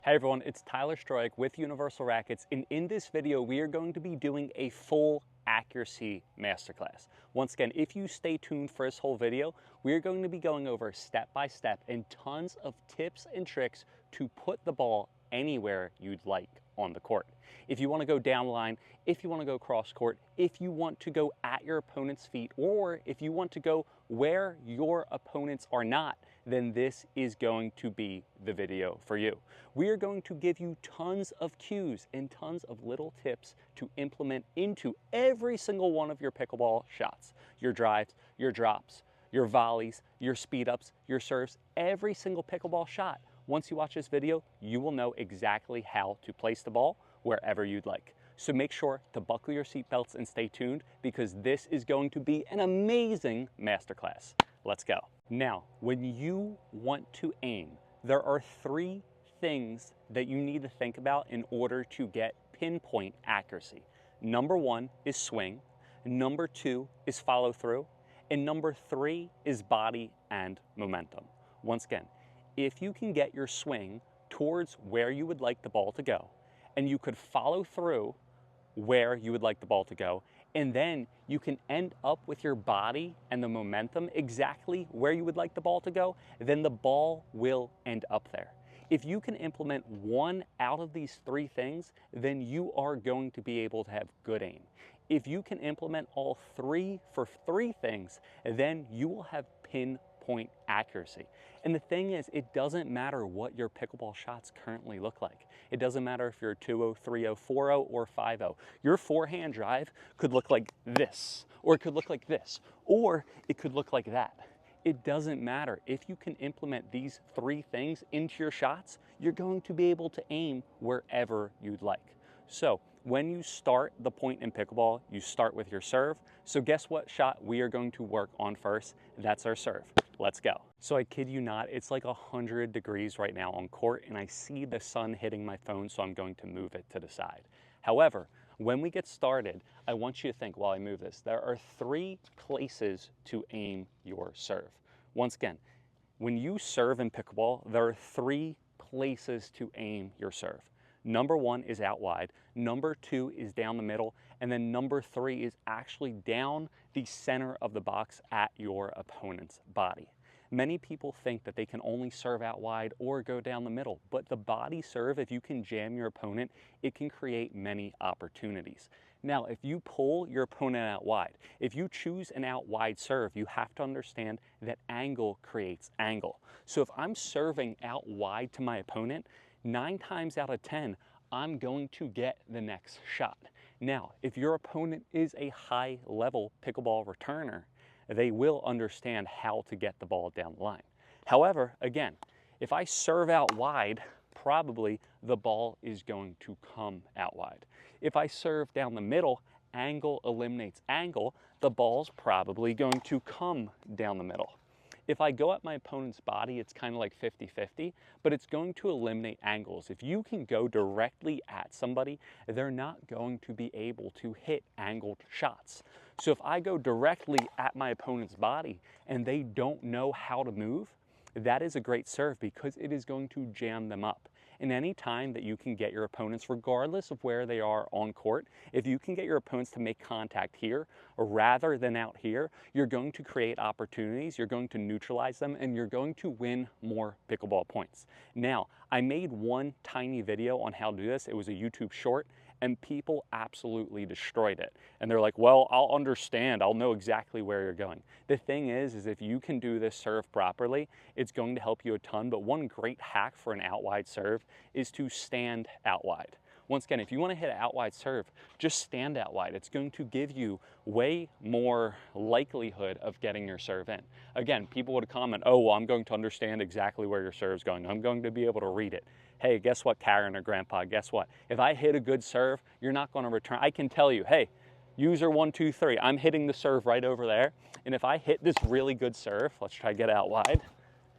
Hey everyone, it's Tyler Stroik with Universal Rackets, and in this video we are going to be doing a full accuracy masterclass. Once again, if you stay tuned for this whole video, we are going to be going over step by step and tons of tips and tricks to put the ball anywhere you'd like on the court. If you want to go down line, if you want to go cross court, if you want to go at your opponent's feet, or if you want to go where your opponents are not, then this is going to be the video for you. We are going to give you tons of cues and tons of little tips to implement into every single one of your pickleball shots. Your drives, your drops, your volleys, your speed ups, your serves, every single pickleball shot. Once you watch this video, you will know exactly how to place the ball wherever you'd like. So make sure to buckle your seatbelts and stay tuned, because this is going to be an amazing masterclass. Let's go. Now, when you want to aim, there are three things that you need to think about in order to get pinpoint accuracy. Number one is swing, number two is follow through, and number three is body and momentum. Once again, if you can get your swing towards where you would like the ball to go, and you could follow through where you would like the ball to go, and then you can end up with your body and the momentum exactly where you would like the ball to go, then the ball will end up there. If you can implement one out of these three things, then you are going to be able to have good aim. If you can implement all three for three things, then you will have pinpoint accuracy. And the thing is, it doesn't matter what your pickleball shots currently look like. It doesn't matter if you're 2-0, 3-0, 4-0, or 5-0. Your forehand drive could look like this, or it could look like this, or it could look like that. It doesn't matter. If you can implement these three things into your shots, you're going to be able to aim wherever you'd like. So when you start the point in pickleball, you start with your serve. So guess what shot we are going to work on first? That's our serve. Let's go. So I kid you not, it's like 100 degrees right now on court, and I see the sun hitting my phone, so I'm going to move it to the side. However, when we get started, I want you to think while I move this, there are three places to aim your serve. Once again, when you serve in pickleball, there are three places to aim your serve. Number one is out wide, number two is down the middle, and then number three is actually down the center of the box at your opponent's body. Many people think that they can only serve out wide or go down the middle, but the body serve, if you can jam your opponent, it can create many opportunities. Now, if you pull your opponent out wide, if you choose an out wide serve, you have to understand that angle creates angle. So if I'm serving out wide to my opponent, 9 times out of 10, I'm going to get the next shot. Now, if your opponent is a high-level pickleball returner, they will understand how to get the ball down the line. However, again, if I serve out wide, probably the ball is going to come out wide. If I serve down the middle, angle eliminates angle, the ball's probably going to come down the middle. If I go at my opponent's body, it's kind of like 50-50, but it's going to eliminate angles. If you can go directly at somebody, they're not going to be able to hit angled shots. So if I go directly at my opponent's body and they don't know how to move, that is a great serve because it is going to jam them up. And any time that you can get your opponents, regardless of where they are on court, if you can get your opponents to make contact here rather than out here, you're going to create opportunities, you're going to neutralize them, and you're going to win more pickleball points. Now, I made one tiny video on how to do this. It was a YouTube short, and people absolutely destroyed it. And they're like, well, I'll understand, I'll know exactly where you're going. The thing is if you can do this serve properly, it's going to help you a ton. But one great hack for an out wide serve is to stand out wide. Once again, if you want to hit an out wide serve, just stand out wide. It's going to give you way more likelihood of getting your serve in. Again, people would comment, oh, well, I'm going to understand exactly where your serve's going. I'm going to be able to read it. Hey, guess what, Karen or Grandpa, guess what? If I hit a good serve, you're not going to return. I can tell you, hey, user 1, 2, 3, I'm hitting the serve right over there. And if I hit this really good serve, let's try to get it out wide,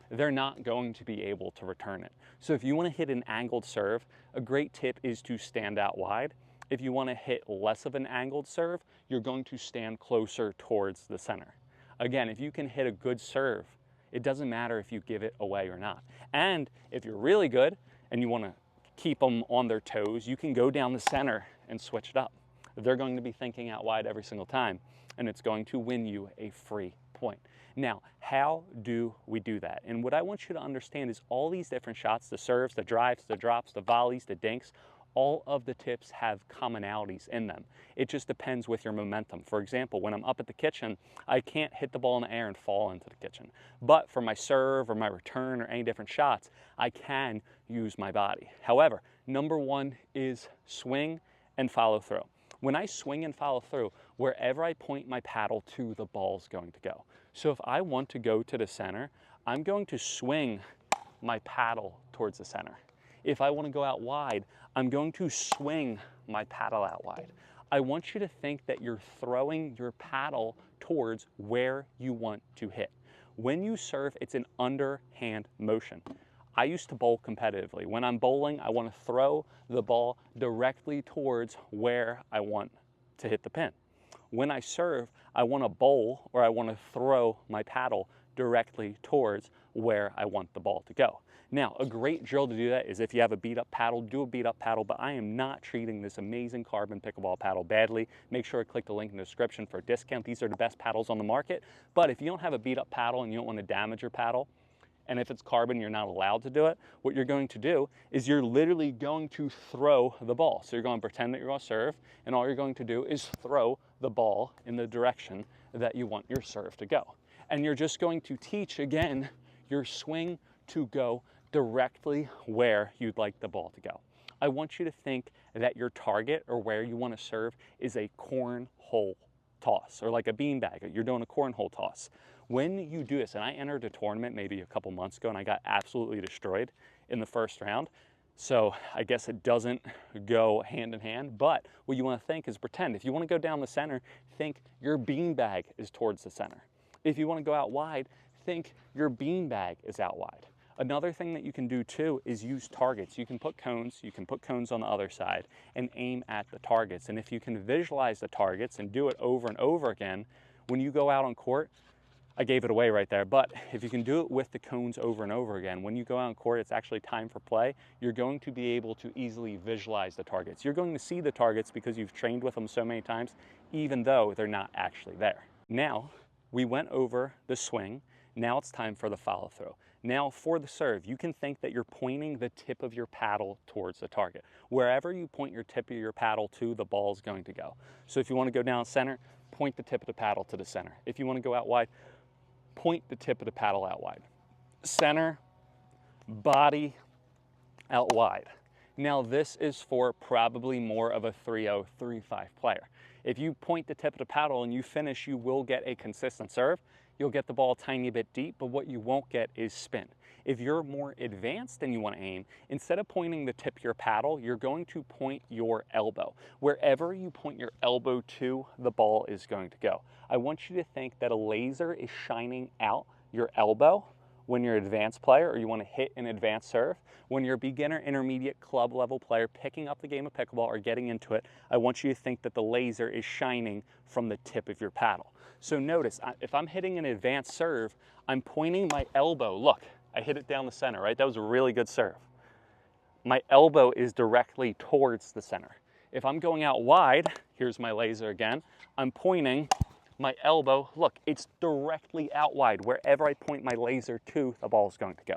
they're not going to be able to return it. So if you want to hit an angled serve, a great tip is to stand out wide. If you want to hit less of an angled serve, you're going to stand closer towards the center. Again, if you can hit a good serve, it doesn't matter if you give it away or not. And if you're really good and you want to keep them on their toes, you can go down the center and switch it up. They're going to be thinking out wide every single time, and it's going to win you a free point. Now, how do we do that? And what I want you to understand is all these different shots, the serves, the drives, the drops, the volleys, the dinks, all of the tips have commonalities in them. It just depends with your momentum. For example, when I'm up at the kitchen, I can't hit the ball in the air and fall into the kitchen. But for my serve or my return or any different shots, I can use my body. However, number one is swing and follow through. When I swing and follow through, wherever I point my paddle to, the ball's going to go. So if I want to go to the center, I'm going to swing my paddle towards the center. If I want to go out wide, I'm going to swing my paddle out wide. I want you to think that you're throwing your paddle towards where you want to hit. When you serve, it's an underhand motion. I used to bowl competitively. When I'm bowling, I want to throw the ball directly towards where I want to hit the pin. When I serve, I want to bowl, or I want to throw my paddle directly towards where I want the ball to go. Now, a great drill to do that is if you have a beat up paddle, do a beat up paddle, but I am not treating this amazing carbon pickleball paddle badly. Make sure to click the link in the description for a discount. These are the best paddles on the market. But if you don't have a beat up paddle and you don't want to damage your paddle, and if it's carbon, you're not allowed to do it, what you're going to do is you're literally going to throw the ball. So you're going to pretend that you're going to serve, and all you're going to do is throw the ball in the direction that you want your serve to go. And you're just going to teach, again, your swing to go directly where you'd like the ball to go. I want you to think that your target, or where you want to serve, is a cornhole toss, or like a beanbag. You're doing a cornhole toss. When you do this, and I entered a tournament maybe a couple months ago, and I got absolutely destroyed in the first round. So I guess it doesn't go hand in hand, but what you want to think is pretend. If you want to go down the center, think your beanbag is towards the center. If you want to go out wide, think your beanbag is out wide. Another thing that you can do too is use targets. You can put cones on the other side and aim at the targets. And if you can visualize the targets and do it over and over again, when you go out on court, I gave it away right there, but if you can do it with the cones over and over again, when you go out on court, it's actually time for play, you're going to be able to easily visualize the targets. You're going to see the targets because you've trained with them so many times, even though they're not actually there. Now, we went over the swing. Now it's time for the follow through. Now for the serve, you can think that you're pointing the tip of your paddle towards the target. Wherever you point your tip of your paddle to, the ball is going to go. So if you want to go down center, point the tip of the paddle to the center. If you want to go out wide, point the tip of the paddle out wide. Center, body, out wide. Now this is for probably more of a 3-0, 3-5 player. If you point the tip of the paddle and you finish, you will get a consistent serve. You'll get the ball a tiny bit deep, but what you won't get is spin. If you're more advanced and you want to aim, instead of pointing the tip of your paddle, you're going to point your elbow. Wherever you point your elbow to, the ball is going to go. I want you to think that a laser is shining out your elbow when you're an advanced player or you want to hit an advanced serve. When you're a beginner, intermediate, club level player picking up the game of pickleball or getting into it, I want you to think that the laser is shining from the tip of your paddle. So notice, if I'm hitting an advanced serve, I'm pointing my elbow. Look, I hit it down the center, right? That was a really good serve. My elbow is directly towards the center. If I'm going out wide, here's my laser again, I'm pointing my elbow, look, it's directly out wide. Wherever I point my laser to, the ball is going to go.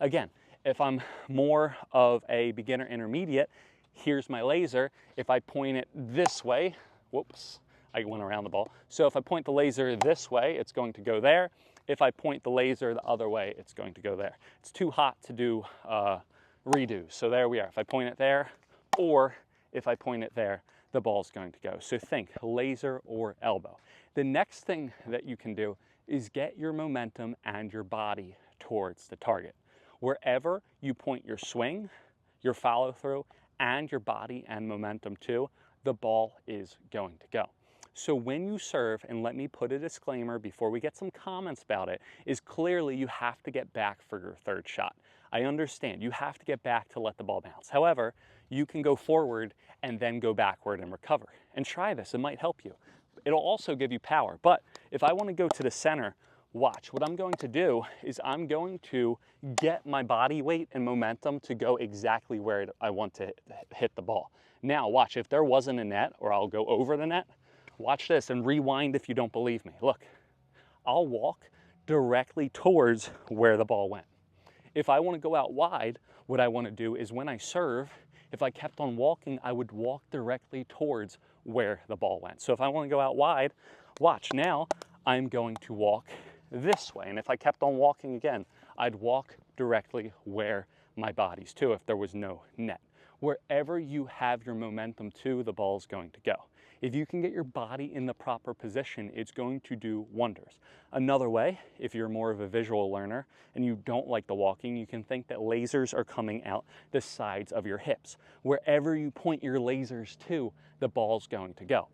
Again, if I'm more of a beginner intermediate, here's my laser. If I point it this way, whoops, I went around the ball. So if I point the laser this way, it's going to go there. If I point the laser the other way, it's going to go there. It's too hot to do redos. So there we are. If I point it there, or if I point it there, the ball's going to go. So think laser or elbow. The next thing that you can do is get your momentum and your body towards the target. Wherever you point your swing, your follow through, and your body and momentum to, the ball is going to go. So when you serve, and let me put a disclaimer before we get some comments about it, is clearly you have to get back for your third shot. I understand you have to get back to let the ball bounce. However, you can go forward and then go backward and recover. And try this, it might help you. It'll also give you power. But if I want to go to the center, Watch, what I'm going to do is I'm going to get my body weight and momentum to go exactly where I want to hit the ball. Now watch, if there wasn't a net, or I'll go over the net, watch this and rewind if you don't believe me. Look, I'll walk directly towards where the ball went. If I want to go out wide, what I want to do is when I serve, if I kept on walking, I would walk directly towards where the ball went. So if I want to go out wide, watch, now I'm going to walk this way. And if I kept on walking again, I'd walk directly where my body's to if there was no net. Wherever you have your momentum to, the ball's going to go. If you can get your body in the proper position, it's going to do wonders. Another way, if you're more of a visual learner and you don't like the walking, you can think that lasers are coming out the sides of your hips. Wherever you point your lasers to, the ball's going to go.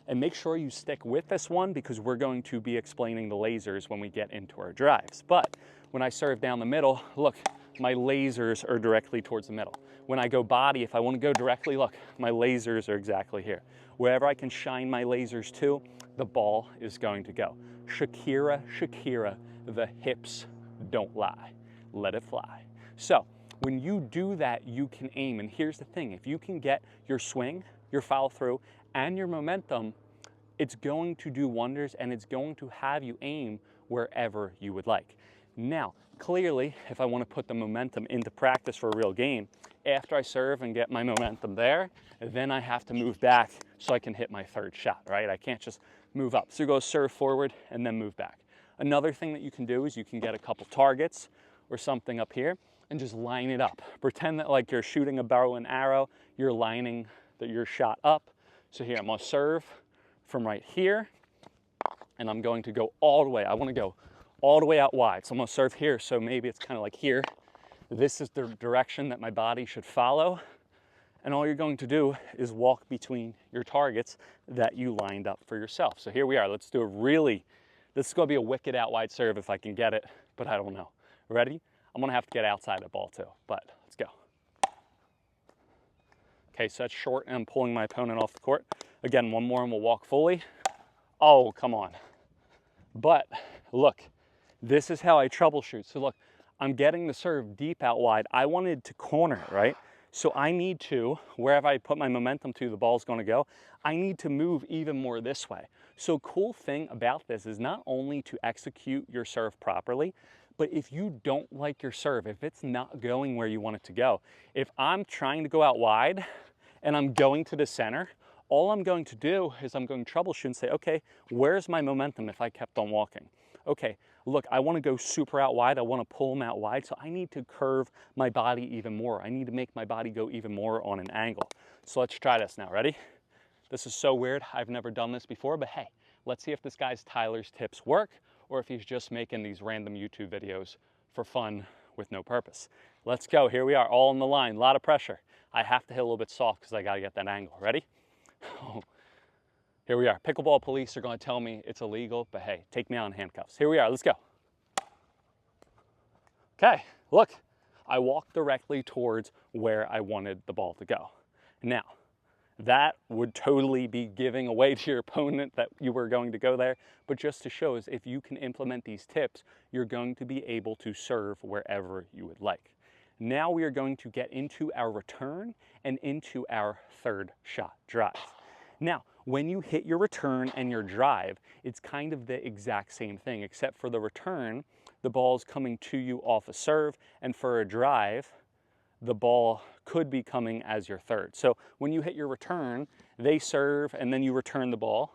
And make sure you stick with this one because we're going to be explaining the lasers when we get into our drives. But when I serve down the middle, look, my lasers are directly towards the middle. When I go body, if I want to go directly, look, my lasers are exactly here. Wherever I can shine my lasers to, the ball is going to go. Shakira, Shakira, the hips don't lie. Let it fly. So when you do that, you can aim. And here's the thing, if you can get your swing, your follow through, and your momentum, it's going to do wonders and it's going to have you aim wherever you would like. Now, clearly, if I want to put the momentum into practice for a real game, after I serve and get my momentum there, then I have to move back so I can hit my third shot, right? I can't just move up. So go serve forward and then move back. Another thing that you can do is you can get a couple targets or something up here and just line it up. Pretend that like you're shooting a bow and arrow, you're lining your shot up. So here, I'm gonna serve from right here, and I'm going to go all the way. I wanna go all the way out wide. So I'm gonna serve here, so maybe it's kind of like here. This is the direction that my body should follow. And all you're going to do is walk between your targets that you lined up for yourself. So here we are, let's do a this is gonna be a wicked out wide serve if I can get it, but I don't know. Ready? I'm gonna have to get outside the ball too, but let's go. Okay, so that's short and I'm pulling my opponent off the court. Again, one more and we'll walk fully. Oh, come on. But look, this is how I troubleshoot. So look, I'm getting the serve deep out wide. I wanted to corner it, right? So I need to, wherever I put my momentum to, the ball's gonna go, I need to move even more this way. So cool thing about this is not only to execute your serve properly, but if you don't like your serve, if it's not going where you want it to go, if I'm trying to go out wide and I'm going to the center, all I'm going to do is I'm going to troubleshoot and say, okay, where's my momentum if I kept on walking? Okay, look, I want to go super out wide. I want to pull them out wide, so I need to curve my body even more. I need to make my body go even more on an angle. So let's try this now. Ready? This is so weird. I've never done this before, but hey, let's see if this guy's Tyler's tips work or if he's just making these random YouTube videos for fun with no purpose. Let's go. Here we are, all on the line. A lot of pressure. I have to hit a little bit soft because I got to get that angle. Ready? Here we are. Pickleball police are going to tell me it's illegal, but hey, take me on handcuffs. Here we are. Let's go. Okay, look. I walked directly towards where I wanted the ball to go. Now, that would totally be giving away to your opponent that you were going to go there, but just to show us if you can implement these tips, you're going to be able to serve wherever you would like. Now we are going to get into our return and into our third shot drive. Now, when you hit your return and your drive, it's kind of the exact same thing, except for the return, the ball's coming to you off a serve, and for a drive, the ball could be coming as your third. So when you hit your return, they serve and then you return the ball.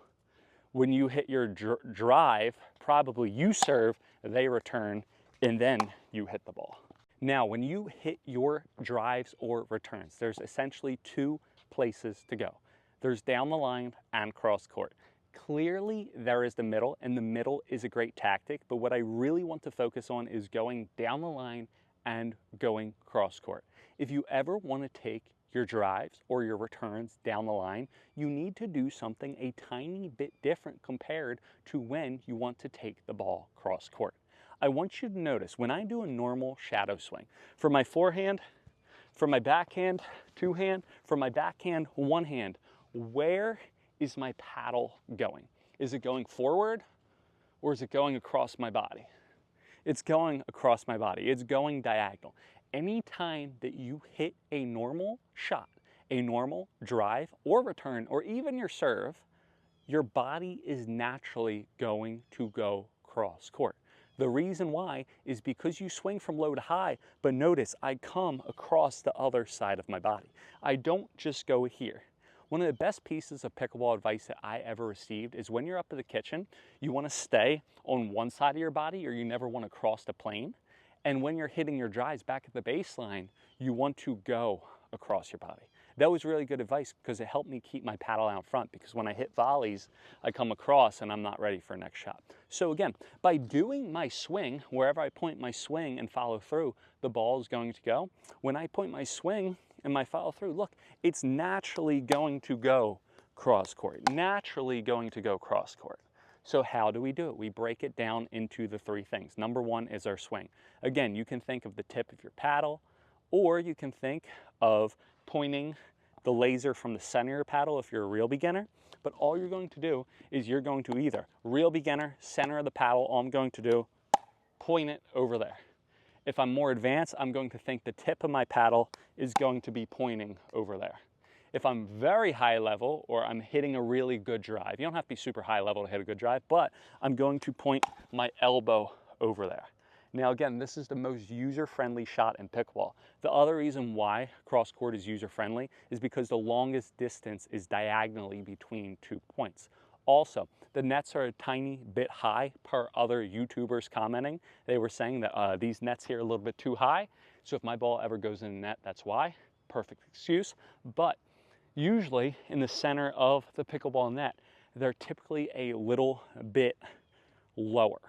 When you hit your drive, probably you serve, they return, and then you hit the ball. Now, when you hit your drives or returns, there's essentially two places to go. There's down the line and cross court. Clearly, there is the middle, and the middle is a great tactic, but what I really want to focus on is going down the line and going cross court. If you ever want to take your drives or your returns down the line, you need to do something a tiny bit different compared to when you want to take the ball cross court. I want you to notice when I do a normal shadow swing, for my forehand, for my backhand, two hand, for my backhand, one hand, where is my paddle going? Is it going forward or is it going across my body? It's going across my body. It's going diagonal. Anytime that you hit a normal shot, a normal drive or return, or even your serve, your body is naturally going to go cross court. The reason why is because you swing from low to high, but notice I come across the other side of my body. I don't just go here. One of the best pieces of pickleball advice that I ever received is when you're up in the kitchen, you want to stay on one side of your body, or you never want to cross the plane. And when you're hitting your drives back at the baseline, you want to go across your body. That was really good advice because it helped me keep my paddle out front, because when I hit volleys, I come across and I'm not ready for next shot. So again, by doing my swing, wherever I point my swing and follow through, the ball is going to go. When I point my swing and my follow through, look, it's naturally going to go cross court, naturally going to go cross court. So how do we do it? We break it down into the three things. Number one is our swing. Again, you can think of the tip of your paddle, or you can think of pointing the laser from the center of your paddle if you're a real beginner. But all you're going to do is you're going to either real beginner, center of the paddle, all I'm going to do, point it over there. If I'm more advanced, I'm going to think the tip of my paddle is going to be pointing over there. If I'm very high level, or I'm hitting a really good drive, you don't have to be super high level to hit a good drive, but I'm going to point my elbow over there. Now again, this is the most user-friendly shot in pickleball. The other reason why cross court is user-friendly is because the longest distance is diagonally between 2 points. Also, the nets are a tiny bit high per other YouTubers commenting. They were saying that these nets here are a little bit too high. So if my ball ever goes in the net, that's why. Perfect excuse. But usually in the center of the pickleball net, they're typically a little bit lower.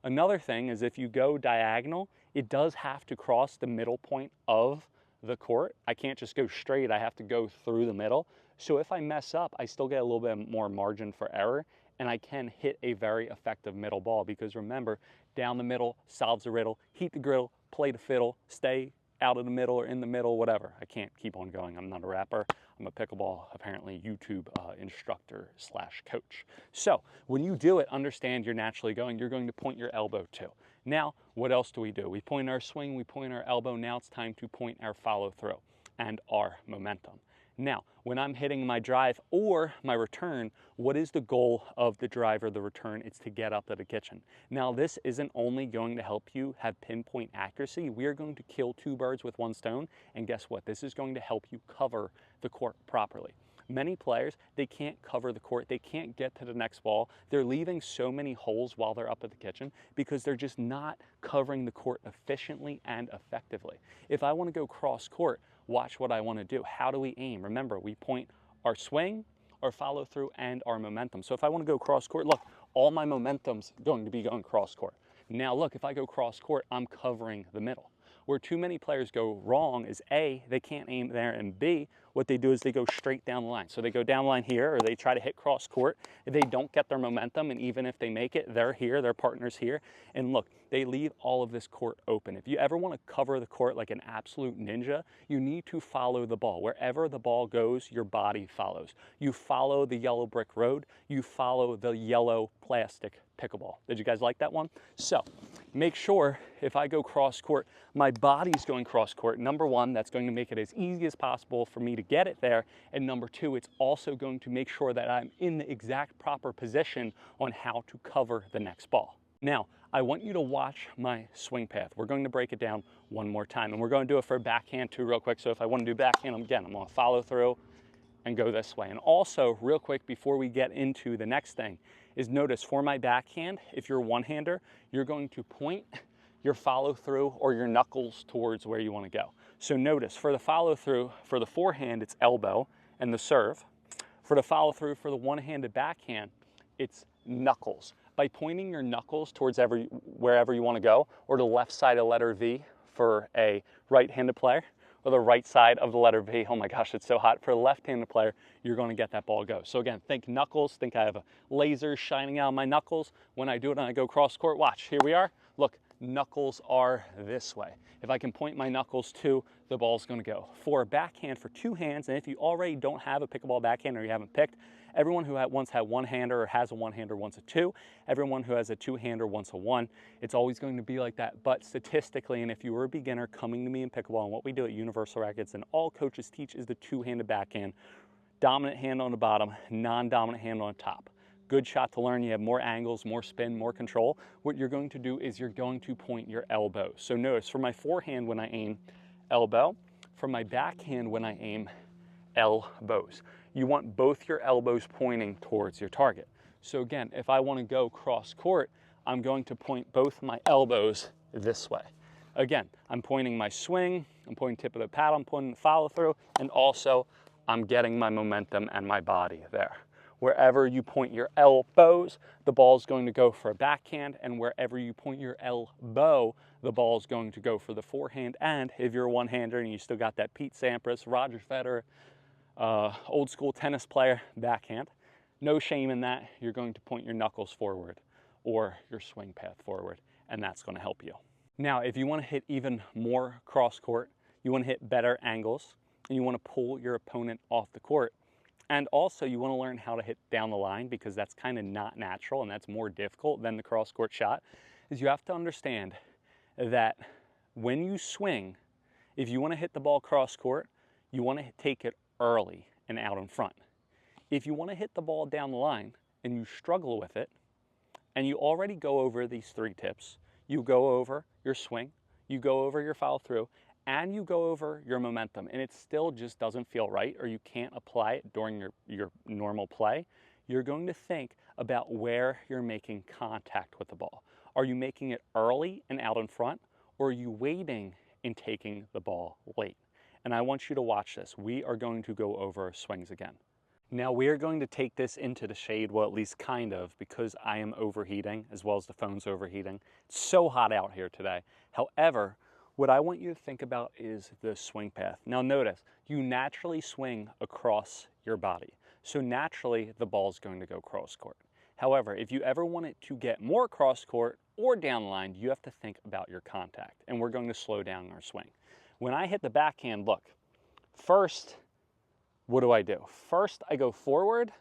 Another thing is if you go diagonal, it does have to cross the middle point of the court. I can't just go straight, I have to go through the middle. So if I mess up, I still get a little bit more margin for error, and I can hit a very effective middle ball, because remember, down the middle solves the riddle, heat the griddle, play the fiddle, stay out of the middle or in the middle, whatever. I can't keep on going. I'm not a rapper. I'm a pickleball, apparently, YouTube instructor slash coach. So when you do it, understand you're naturally going. You're going to point your elbow too. Now, what else do? We point our swing, we point our elbow. Now it's time to point our follow through and our momentum. Now, when I'm hitting my drive or my return, what is the goal of the drive or the return? It's to get up to the kitchen. Now, this isn't only going to help you have pinpoint accuracy. We are going to kill two birds with one stone. And guess what? This is going to help you cover the court properly. Many players, they can't cover the court. They can't get to the next ball. They're leaving so many holes while they're up at the kitchen because they're just not covering the court efficiently and effectively. If I want to go cross court, watch what I want to do. How do we aim? Remember, we point our swing, our follow through, and our momentum. So if I want to go cross court, look, all my momentum's going to be going cross court. Now look, if I go cross court, I'm covering the middle. Where too many players go wrong is A, they can't aim there, and B, what they do is they go straight down the line. So they go down the line here, or they try to hit cross court. They don't get their momentum, and even if they make it, they're here, their partner's here. And look, they leave all of this court open. If you ever want to cover the court like an absolute ninja, you need to follow the ball. Wherever the ball goes, your body follows. You follow the yellow brick road, you follow the yellow plastic pickleball. Did you guys like that one? So make sure if I go cross court, my body's going cross court. Number one, that's going to make it as easy as possible for me to get it there. And number two, it's also going to make sure that I'm in the exact proper position on how to cover the next ball. Now, I want you to watch my swing path. We're going to break it down one more time, and we're going to do it for backhand too real quick. So if I want to do backhand, again, I'm going to follow through and go this way. And also, real quick, before we get into the next thing, is notice for my backhand, if you're a one-hander, you're going to point your follow through or your knuckles towards where you want to go. So notice for the follow through, for the forehand, it's elbow and the serve. For the follow through for the one-handed backhand, it's knuckles. By pointing your knuckles towards wherever you want to go, or the left side of letter V for a right-handed player, or the right side of the letter V, oh my gosh, it's so hot. For a left-handed player, you're going to get that ball go. So again, think knuckles, think I have a laser shining out of my knuckles. When I do it and I go cross court, watch, here we are. Look, knuckles are this way. If I can point my knuckles to, the ball's gonna go. For a backhand for two hands, and if you already don't have a pickleball backhand or you haven't picked, everyone who once had one-hander or has a one-hander wants a two. Everyone who has a two-hander wants a one. It's always going to be like that, but statistically, and if you were a beginner coming to me in pickleball, and what we do at Universal Rackets and all coaches teach is the two-handed backhand, dominant hand on the bottom, non-dominant hand on the top. Good shot to learn. You have more angles, more spin, more control. What you're going to do is you're going to point your elbow. So notice for my forehand when I aim, elbow. For my backhand when I aim, elbows. You want both your elbows pointing towards your target. So again, if I want to go cross court, I'm going to point both my elbows this way. Again, I'm pointing my swing, I'm pointing tip of the paddle, I'm pointing the follow through, and also I'm getting my momentum and my body there. Wherever you point your elbows, the ball is going to go for a backhand, and wherever you point your elbow, the ball is going to go for the forehand. And if you're a one-hander and you still got that Pete Sampras, Roger Federer, old school tennis player, backhand, no shame in that. You're going to point your knuckles forward or your swing path forward, and that's going to help you. Now, if you want to hit even more cross court, you want to hit better angles, and you want to pull your opponent off the court, and also you want to learn how to hit down the line, because that's kind of not natural and that's more difficult than the cross court shot, is you have to understand that when you swing, if you want to hit the ball cross court, you want to take it early and out in front. If you want to hit the ball down the line and you struggle with it, and you already go over these three tips, you go over your swing, you go over your follow through, and you go over your momentum, and it still just doesn't feel right, or you can't apply it during your normal play, you're going to think about where you're making contact with the ball. Are you making it early and out in front, or are you waiting and taking the ball late? And I want you to watch this. We are going to go over swings again. Now we are going to take this into the shade, well, at least kind of, because I am overheating as well as the phone's overheating. It's so hot out here today. However, what I want you to think about is the swing path. Now notice, you naturally swing across your body. So naturally, the ball's going to go cross court. However, if you ever want it to get more cross court or down the line, you have to think about your contact. And we're going to slow down our swing. When I hit the backhand, look, first, what do? First, I go forward,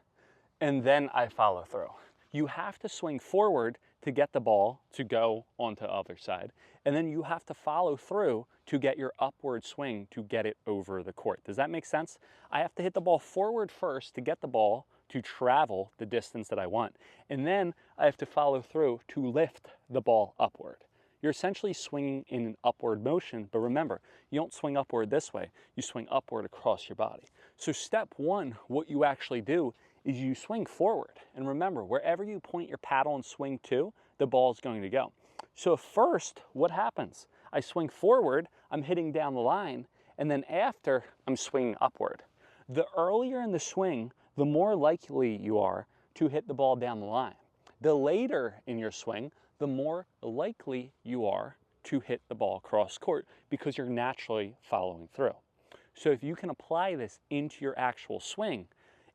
and then I follow through. You have to swing forward to get the ball to go onto the other side. And then you have to follow through to get your upward swing to get it over the court. Does that make sense? I have to hit the ball forward first to get the ball to travel the distance that I want. And then I have to follow through to lift the ball upward. You're essentially swinging in an upward motion, but remember, you don't swing upward this way. You swing upward across your body. So step one, what you actually do is you swing forward. And remember, wherever you point your paddle and swing to, the ball is going to go. So first, what happens? I swing forward, I'm hitting down the line, and then after, I'm swinging upward. The earlier in the swing, the more likely you are to hit the ball down the line. The later in your swing, the more likely you are to hit the ball cross court, because you're naturally following through. So if you can apply this into your actual swing,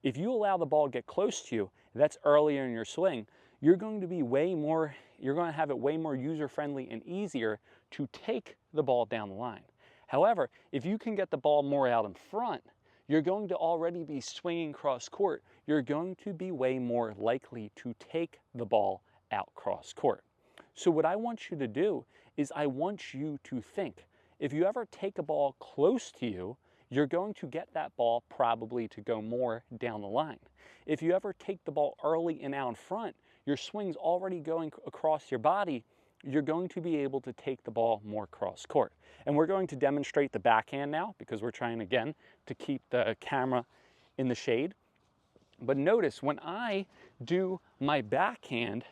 if you allow the ball to get close to you, that's earlier in your swing, you're going to have it way more user-friendly and easier to take the ball down the line. However, if you can get the ball more out in front, you're going to already be swinging cross court. You're going to be way more likely to take the ball out cross court. So what I want you to do is I want you to think, if you ever take a ball close to you, you're going to get that ball probably to go more down the line. If you ever take the ball early and out in front, your swing's already going across your body, you're going to be able to take the ball more cross court. And we're going to demonstrate the backhand now, because we're trying again to keep the camera in the shade. But notice when I do my backhand,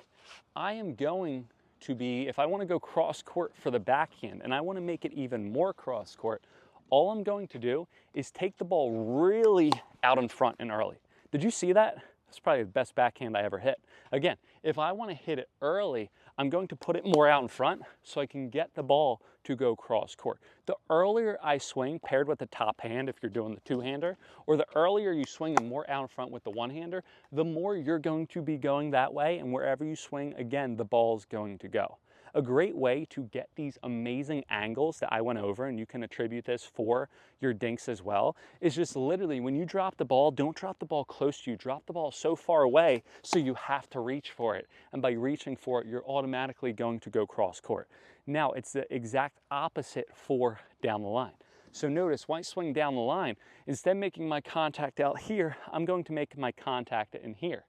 I am going to be, if I want to go cross court for the backhand and I want to make it even more cross court, all I'm going to do is take the ball really out in front and early. Did you see that? That's probably the best backhand I ever hit. Again, if I want to hit it early, I'm going to put it more out in front so I can get the ball to go cross court. The earlier I swing paired with the top hand, if you're doing the two-hander, or the earlier you swing and more out in front with the one-hander, the more you're going to be going that way, and wherever you swing, again, the ball's going to go. A great way to get these amazing angles that I went over, and you can attribute this for your dinks as well, is just literally when you drop the ball, don't drop the ball close to you. Drop the ball so far away so you have to reach for it. And by reaching for it, you're automatically going to go cross court. Now, it's the exact opposite for down the line. So notice when I swing down the line, instead of making my contact out here, I'm going to make my contact in here.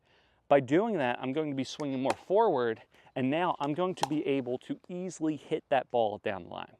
By doing that, I'm going to be swinging more forward, and now I'm going to be able to easily hit that ball down the line.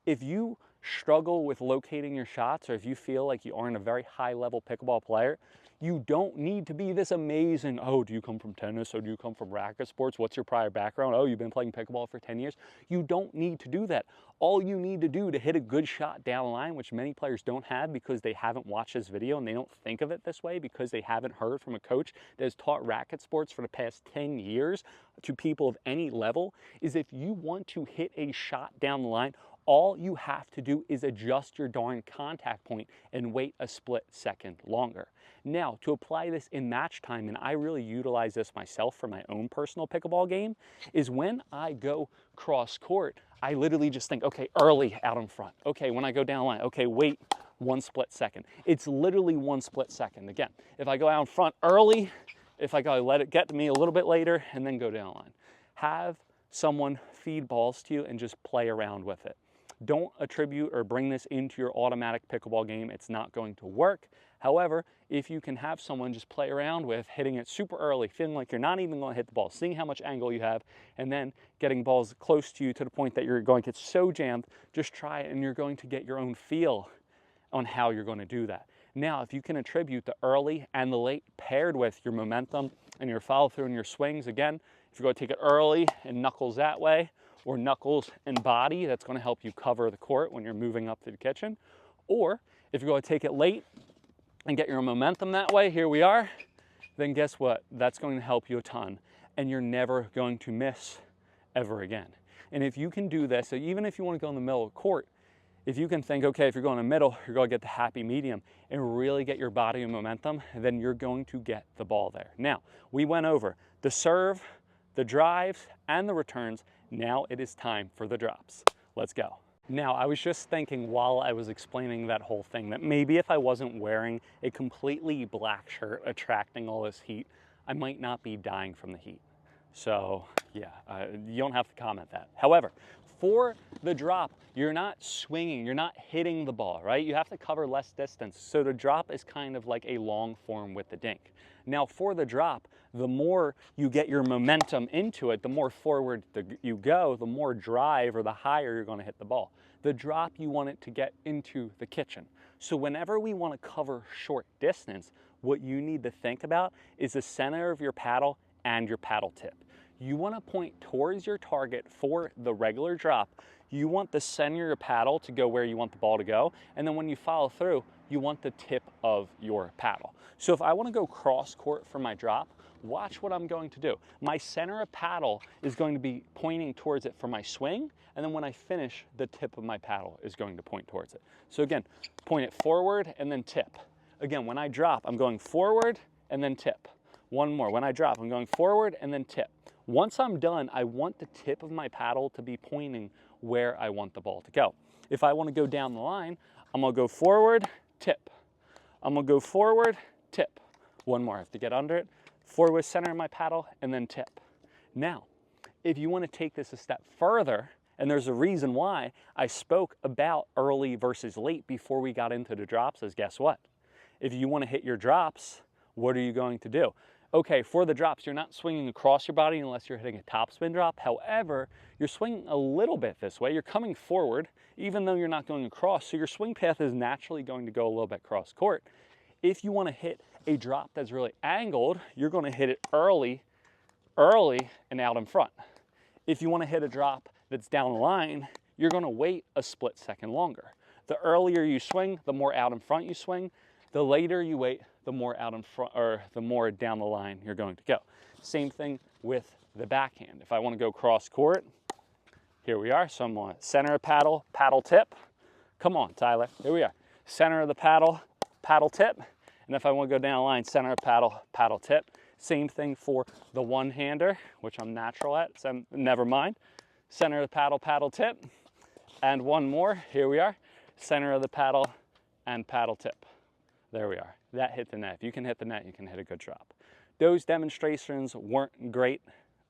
If you struggle with locating your shots, or if you feel like you aren't a very high-level pickleball player, you don't need to be this amazing, oh, do you come from tennis, or do you come from racket sports? What's your prior background? Oh, you've been playing pickleball for 10 years. You don't need to do that. All you need to do to hit a good shot down the line, which many players don't have because they haven't watched this video and they don't think of it this way because they haven't heard from a coach that has taught racket sports for the past 10 years to people of any level, is if you want to hit a shot down the line, all you have to do is adjust your darn contact point and wait a split second longer. Now, to apply this in match time, and I really utilize this myself for my own personal pickleball game, is when I go cross court, I literally just think, okay, early out in front. Okay, when I go down the line, okay, wait 1 split second. It's literally 1 split second. Again, if I go out in front early, if I go let it get to me a little bit later, and then go down the line. Have someone feed balls to you and just play around with it. Don't attribute or bring this into your automatic pickleball game. It's not going to work. However, if you can have someone just play around with hitting it super early, feeling like you're not even going to hit the ball, seeing how much angle you have, and then getting balls close to you to the point that you're going to get so jammed, just try it and you're going to get your own feel on how you're going to do that. Now, if you can attribute the early and the late paired with your momentum and your follow through and your swings, again, if you're going to take it early and knuckles that way, or knuckles and body, that's going to help you cover the court when you're moving up to the kitchen. Or if you're going to take it late and get your momentum that way, here we are, then guess what? That's going to help you a ton, and you're never going to miss ever again. And if you can do this, so even if you want to go in the middle of the court, if you can think, okay, if you're going in the middle, you're going to get the happy medium and really get your body and momentum, then you're going to get the ball there. Now, we went over the serve, the drives, and the returns. Now it is time for the drops. Let's go. Now, I was just thinking while I was explaining that whole thing that maybe if I wasn't wearing a completely black shirt attracting all this heat, I might not be dying from the heat. So yeah, you don't have to comment that. However, for the drop, you're not swinging, you're not hitting the ball, right? You have to cover less distance. So the drop is kind of like a long form with the dink. Now for the drop, the more you get your momentum into it, the more forward you go, the more drive or the higher you're going to hit the ball. The drop, you want it to get into the kitchen. So whenever we want to cover short distance, what you need to think about is the center of your paddle and your paddle tip. You want to point towards your target for the regular drop. You want the center of your paddle to go where you want the ball to go. And then when you follow through, you want the tip of your paddle. So if I want to go cross court for my drop, watch what I'm going to do. My center of paddle is going to be pointing towards it for my swing. And then when I finish, the tip of my paddle is going to point towards it. So again, point it forward and then tip. Again, when I drop, I'm going forward and then tip. One more. When I drop, I'm going forward and then tip. Once I'm done, I want the tip of my paddle to be pointing where I want the ball to go. If I want to go down the line, I'm going to go forward, tip. I'm going to go forward, tip. One more. I have to get under it. Forward center of my paddle and then tip. Now, if you want to take this a step further, and there's a reason why I spoke about early versus late before we got into the drops, is guess what? If you want to hit your drops, what are you going to do? Okay, for the drops, you're not swinging across your body unless you're hitting a topspin drop. However, you're swinging a little bit this way. You're coming forward, even though you're not going across. So your swing path is naturally going to go a little bit cross court. If you want to hit a drop that's really angled, you're going to hit it early, and out in front. If you want to hit a drop that's down the line, you're going to wait a split second longer. The earlier you swing, the more out in front you swing. The later you wait, the more out in front, or the more down the line you're going to go. Same thing with the backhand. If I want to go cross court, here we are. So I'm going to center of paddle, paddle tip. Come on, Tyler. Here we are. Center of the paddle, paddle tip. And if I want to go down the line, center of paddle, paddle tip. Same thing for the one-hander, which I'm natural at, so never mind. center of the paddle, paddle tip, and one more, here we are, center of the paddle and paddle tip. There we are, that hit the net. If you can hit the net, you can hit a good drop. Those demonstrations weren't great,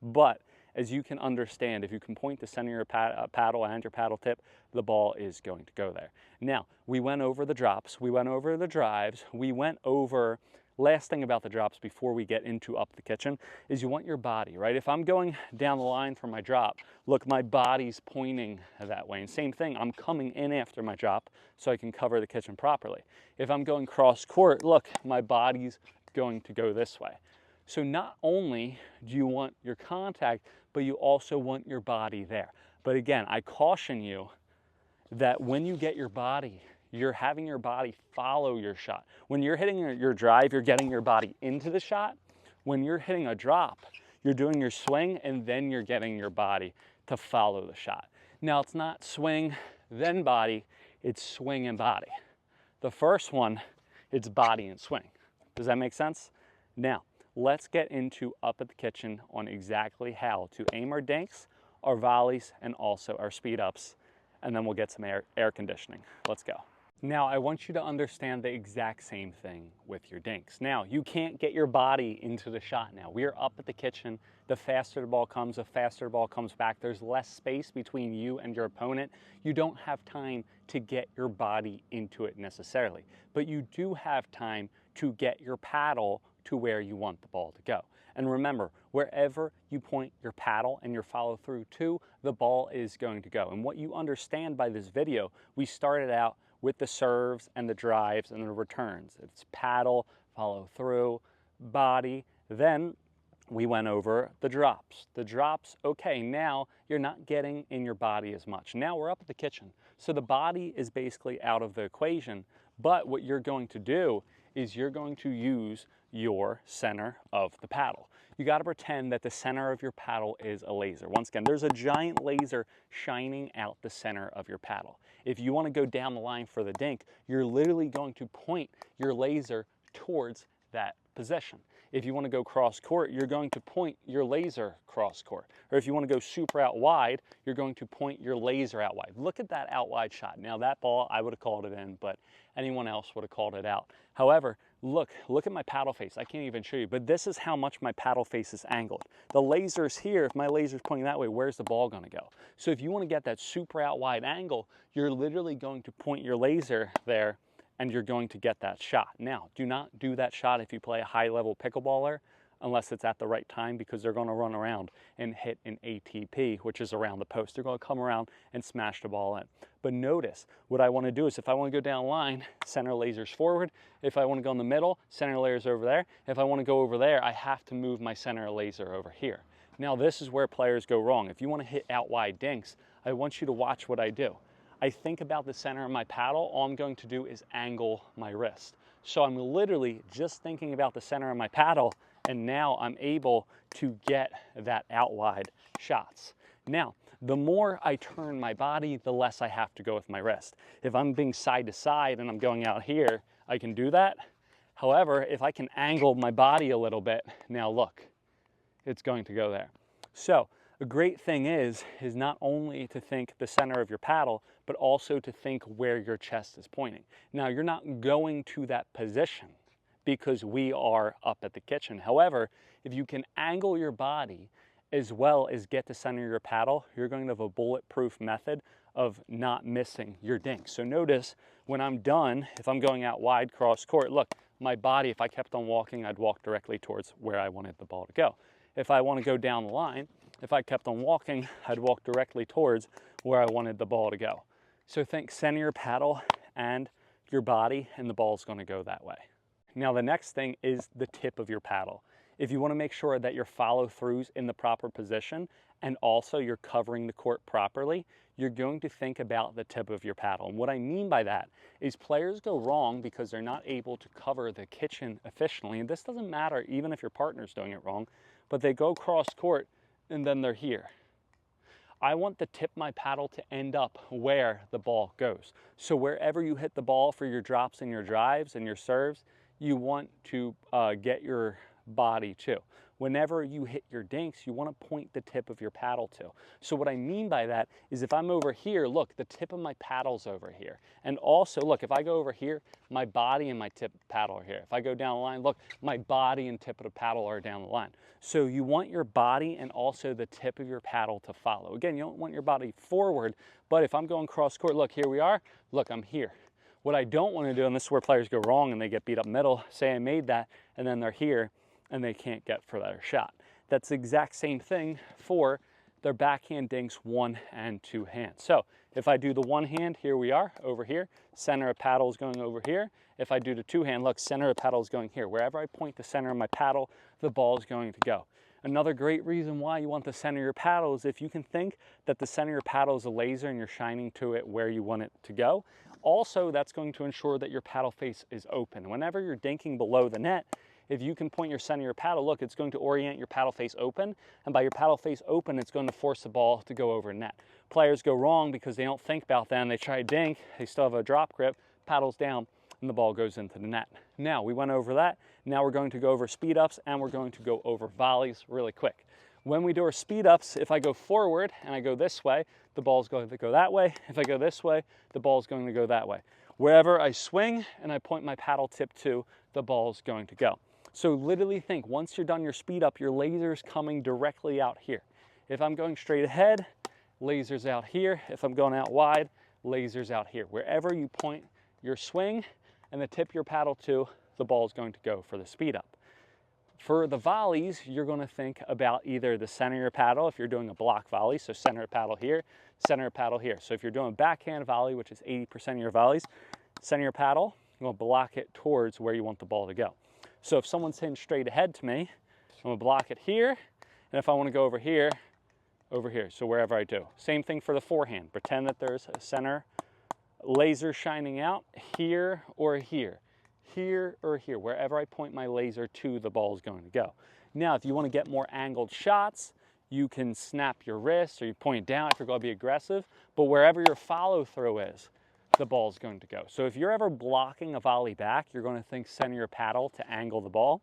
but as you can understand, if you can point the center of your paddle and your paddle tip, the ball is going to go there. Now, we went over the drops, we went over the drives, we went over, last thing about the drops before we get into up the kitchen, is you want your body, right? If I'm going down the line for my drop, look, my body's pointing that way. And same thing, I'm coming in after my drop so I can cover the kitchen properly. If I'm going cross court, look, my body's going to go this way. So not only do you want your contact, but you also want your body there. But again, I caution you that when you get your body, you're having your body follow your shot. When you're hitting your drive, you're getting your body into the shot. When you're hitting a drop, you're doing your swing and then you're getting your body to follow the shot. Now it's not swing, then body, it's swing and body. The first one, it's body and swing. Does that make sense? Now, let's get into up at the kitchen on exactly how to aim our dinks, our volleys, and also our speed ups, and then we'll get some air conditioning. Let's go. Now, I want you to understand the exact same thing with your dinks. Now, you can't get your body into the shot now. We are up at the kitchen. The faster the ball comes, the faster the ball comes back. There's less space between you and your opponent. You don't have time to get your body into it necessarily, but you do have time to get your paddle to where you want the ball to go. And remember, wherever you point your paddle and your follow through to, the ball is going to go. And what you understand by this video, we started out with the serves and the drives and the returns. It's paddle, follow through, body. Then we went over the drops. The drops, okay, now you're not getting in your body as much. Now we're up at the kitchen. So the body is basically out of the equation, but what you're going to do is you're going to use your center of the paddle. You got to pretend that the center of your paddle is a laser. Once again, there's a giant laser shining out the center of your paddle. If you want to go down the line for the dink, you're literally going to point your laser towards that position. If you want to go cross court, you're going to point your laser cross court. Or if you want to go super out wide, you're going to point your laser out wide. Look at that out wide shot. Now that ball, I would have called it in, but anyone else would have called it out. However, look at my paddle face. I can't even show you, but this is how much my paddle face is angled. The laser's here. If my laser's pointing that way, where's the ball going to go? So if you want to get that super out wide angle, you're literally going to point your laser there and you're going to get that shot. Now, do not do that shot if you play a high-level pickleballer unless it's at the right time, because they're going to run around and hit an ATP, which is around the post. They're going to come around and smash the ball in. But notice, what I want to do is if I want to go down line, center laser's forward. If I want to go in the middle, center laser's over there. If I want to go over there, I have to move my center laser over here. Now, this is where players go wrong. If you want to hit out wide dinks, I want you to watch what I do. I think about the center of my paddle. All I'm going to do is angle my wrist. So I'm literally just thinking about the center of my paddle, and now I'm able to get that out wide shots. Now, the more I turn my body, the less I have to go with my wrist. If I'm being side to side and I'm going out here, I can do that. However, if I can angle my body a little bit, now look, it's going to go there. So a great thing is not only to think the center of your paddle, but also to think where your chest is pointing. Now, you're not going to that position because we are up at the kitchen. However, if you can angle your body as well as get the center of your paddle, you're going to have a bulletproof method of not missing your dink. So notice when I'm done, if I'm going out wide cross court, look, my body, if I kept on walking, I'd walk directly towards where I wanted the ball to go. If I want to go down the line, if I kept on walking, I'd walk directly towards where I wanted the ball to go. So think center your paddle and your body, and the ball's going to go that way. Now the next thing is the tip of your paddle. If you want to make sure that your follow throughs in the proper position and also you're covering the court properly, you're going to think about the tip of your paddle. And what I mean by that is players go wrong because they're not able to cover the kitchen efficiently. And this doesn't matter even if your partner's doing it wrong, but they go cross court and then they're here. I want the tip of my paddle to end up where the ball goes. So wherever you hit the ball for your drops and your drives and your serves, you want to get your body to. whenever you hit your dinks, you want to point the tip of your paddle to. So what I mean by that is if I'm over here, look, the tip of my paddle's over here. And also, look, if I go over here, my body and my tip paddle are here. If I go down the line, look, my body and tip of the paddle are down the line. So you want your body and also the tip of your paddle to follow. Again, you don't want your body forward, but if I'm going cross court, look, here we are, look, I'm here. What I don't want to do, and this is where players go wrong and they get beat up middle, say I made that, and then they're here, and they can't get for their shot. That's the exact same thing for their backhand dinks, one and two hands. So if I do the one hand, here we are, over here, center of paddle is going over here. If I do the two hand, look, center of paddle is going here. Wherever I point the center of my paddle, the ball is going to go. Another great reason why you want the center of your paddle is if you can think that the center of your paddle is a laser and you're shining to it where you want it to go. Also, that's going to ensure that your paddle face is open. Whenever you're dinking below the net, if you can point your center of your paddle, look, it's going to orient your paddle face open, and by your paddle face open, it's going to force the ball to go over net. Players go wrong because they don't think about that, and they try to dink, they still have a drop grip, paddles down, and the ball goes into the net. Now, we went over that. Now we're going to go over speed ups, and we're going to go over volleys really quick. When we do our speed ups, if I go forward and I go this way, the ball's going to go that way. If I go this way, the ball's going to go that way. Wherever I swing and I point my paddle tip to, the ball's going to go. So literally think, once you're done your speed up, your laser's coming directly out here. If I'm going straight ahead, laser's out here. If I'm going out wide, laser's out here. Wherever you point your swing and the tip your paddle to, the ball's going to go for the speed up. For the volleys, you're going to think about either the center of your paddle if you're doing a block volley, so center of paddle here, center of paddle here. So if you're doing a backhand volley, which is 80% of your volleys, center of your paddle, you're going to block it towards where you want the ball to go. So if someone's hitting straight ahead to me, I'm going to block it here, and if I want to go over here, so wherever I do. Same thing for the forehand. Pretend that there's a center laser shining out here or here. Here or here, wherever I point my laser to, the ball is going to go. Now, if you want to get more angled shots, you can snap your wrist or you point it down if you're going to be aggressive, but wherever your follow through is, the ball is going to go. So if you're ever blocking a volley back, you're going to think center your paddle to angle the ball.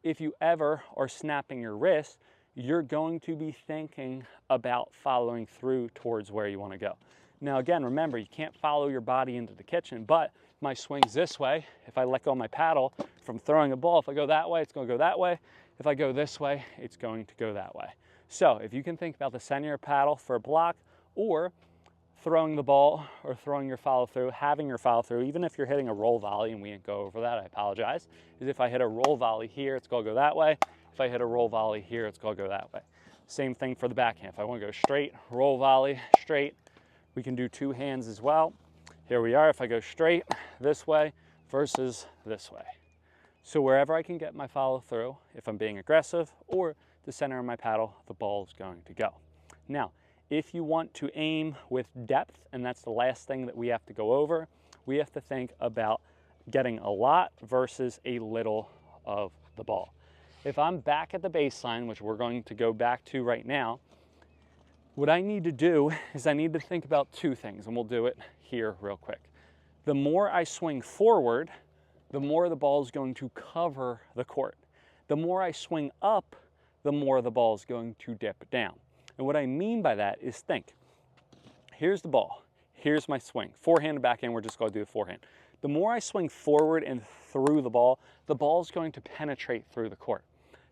If you ever are snapping your wrist, you're going to be thinking about following through towards where you want to go. Now again, remember, you can't follow your body into the kitchen, but my swing's this way. If I let go of my paddle from throwing a ball, if I go that way, it's going to go that way. If I go this way, it's going to go that way. So if you can think about the center of your paddle for a block, or throwing the ball or throwing your follow through, having your follow through, even if you're hitting a roll volley, and we didn't go over that, I apologize, is if I hit a roll volley here, it's going to go that way. If I hit a roll volley here, it's going to go that way. Same thing for the backhand. If I want to go straight, roll volley, straight, we can do two hands as well. Here we are, if I go straight this way versus this way. So wherever I can get my follow through, if I'm being aggressive, or the center of my paddle, the ball is going to go. Now, if you want to aim with depth, and that's the last thing that we have to go over, we have to think about getting a lot versus a little of the ball. If I'm back at the baseline, which we're going to go back to right now, what I need to do is I need to think about two things, and we'll do it here real quick. The more I swing forward, the more the ball is going to cover the court. The more I swing up, the more the ball is going to dip down. And what I mean by that is think, here's the ball, here's my swing. Forehand and backhand, we're just going to do the forehand. The more I swing forward and through the ball is going to penetrate through the court.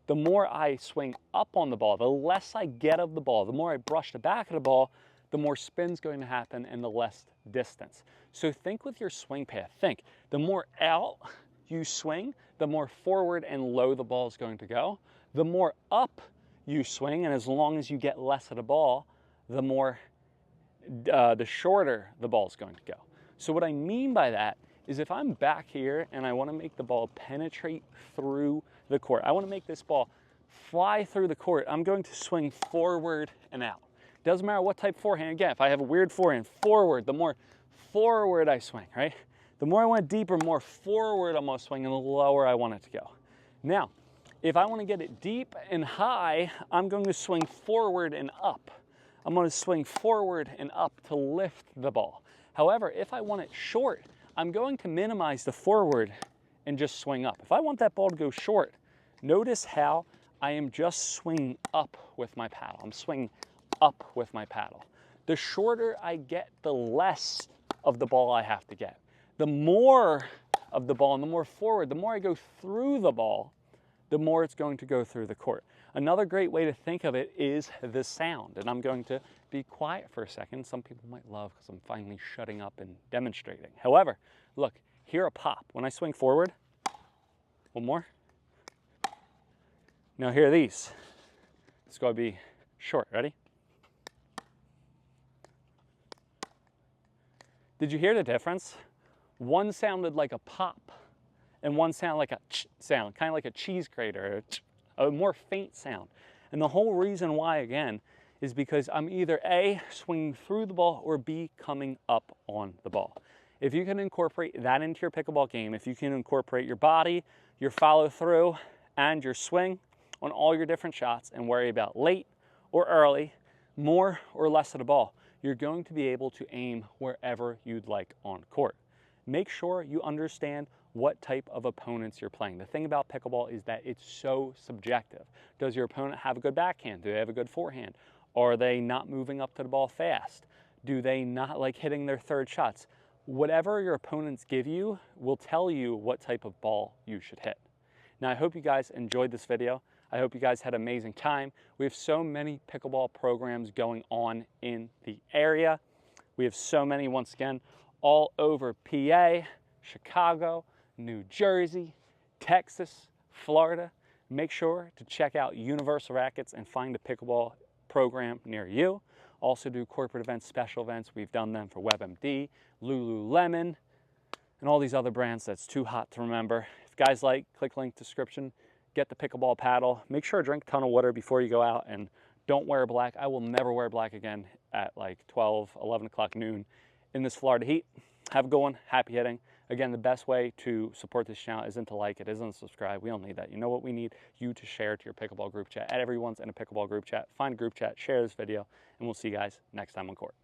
The more I swing up on the ball, the less I get of the ball, the more I brush the back of the ball, the more spin's going to happen and the less distance. So think with your swing path. Think, the more out you swing, the more forward and low the ball is going to go. The more up you swing, and as long as you get less of the ball, the shorter the ball is going to go. So what I mean by that is if I'm back here and I want to make the ball penetrate through the court, I want to make this ball fly through the court, I'm going to swing forward and out. Doesn't matter what type of forehand. Again, if I have a weird forehand, forward, the more forward I swing, right? The more I want it deeper, more forward I'm going to swing, and the lower I want it to go. Now, if I want to get it deep and high, I'm going to swing forward and up. I'm going to swing forward and up to lift the ball. However, if I want it short, I'm going to minimize the forward and just swing up. If I want that ball to go short, notice how I am just swinging up with my paddle. I'm swinging up with my paddle. The shorter I get, the less of the ball I have to get. The more of the ball and the more forward, the more I go through the ball, the more it's going to go through the court. Another great way to think of it is the sound. And I'm going to be quiet for a second. Some people might love because I'm finally shutting up and demonstrating. However, look, hear a pop. When I swing forward, one more. Now hear these. It's going to be short. Ready? Did you hear the difference? One sounded like a pop and one sounded like a ch sound, kind of like a cheese grater, a more faint sound. And the whole reason why, again, is because I'm either A, swinging through the ball, or B, coming up on the ball. If you can incorporate that into your pickleball game, if you can incorporate your body, your follow through, and your swing on all your different shots and worry about late or early, more or less of the ball, you're going to be able to aim wherever you'd like on court. Make sure you understand what type of opponents you're playing. The thing about pickleball is that it's so subjective. Does your opponent have a good backhand? Do they have a good forehand? Are they not moving up to the ball fast? Do they not like hitting their third shots? Whatever your opponents give you will tell you what type of ball you should hit. Now, I hope you guys enjoyed this video. I hope you guys had an amazing time. We have so many pickleball programs going on in the area. We have so many, once again, all over PA, Chicago, New Jersey, Texas, Florida. Make sure to check out Universal Rackets and find a pickleball program near you. Also do corporate events, special events. We've done them for WebMD, Lululemon, and all these other brands that's too hot to remember. If you guys like, click link description. Get the pickleball paddle. Make sure to drink a ton of water before you go out, and don't wear black. I will never wear black again at like 12, 11 o'clock noon in this Florida heat. Have a good one. Happy hitting. Again, the best way to support this channel isn't to like it, isn't to subscribe. We don't need that. You know what we need? You to share to your pickleball group chat. Everyone's in a pickleball group chat. Find a group chat, share this video, and we'll see you guys next time on court.